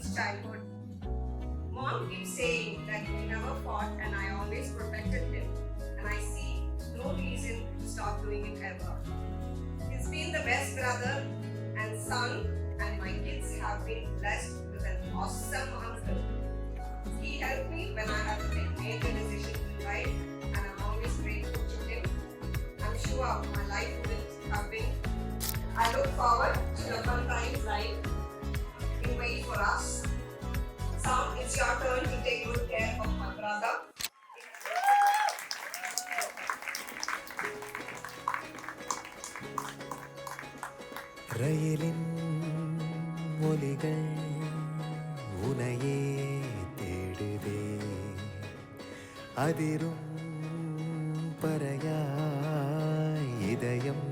his childhood. Mom keeps saying that we never fought and I always protected him, and I see no reason to stop doing it ever. He's been the best brother and son, and my kids have been blessed with an awesome uncle. He helped me when I had to make major decisions in life, and I'm always grateful to him. I'm sure my life will have been. I look forward to the fun times life in wait for us. Sam, it's your turn to take good care of my brother. ரயிலின் ஒலிகள் உனையே தேடுதே, அதிரும் பறையாய் இதயம்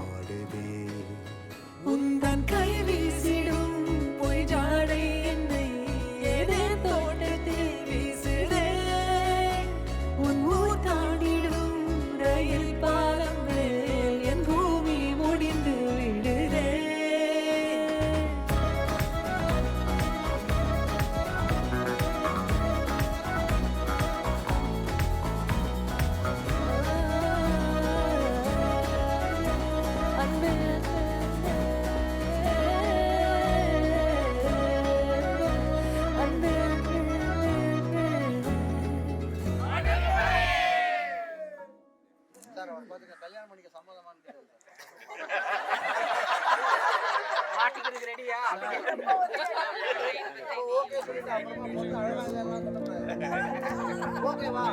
ஆடுதே. உந்தன் கை வீசிடும் பொய் ஜாடை என்னை ஏதே தோட்டத்தில் வீசுதே. உன் ஊர் தாண்டிடும் ரயில் பாலம் மேல் என் பூமி முடிந்து விடுதே. கல்யாணம் பண்ணிக்க சம்மதமான்னு மாட்டிக்கிறதுக்கு ரெடியா? ஓகே சொல்லிட்டு அப்புறமா போட்டு அழகாக ஓகேவா?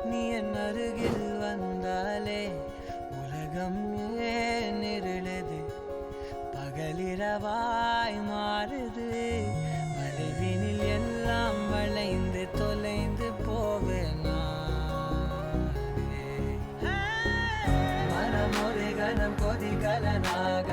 நீ என் அருகில் வந்தாலே உலகம் ஏன் இருளது, பகலிரவாய் மாறுது. வளைவினில் எல்லாம் வளைந்து தொலைந்து போவேனா? மனம் ஒரு கணம் கொதிகலனாக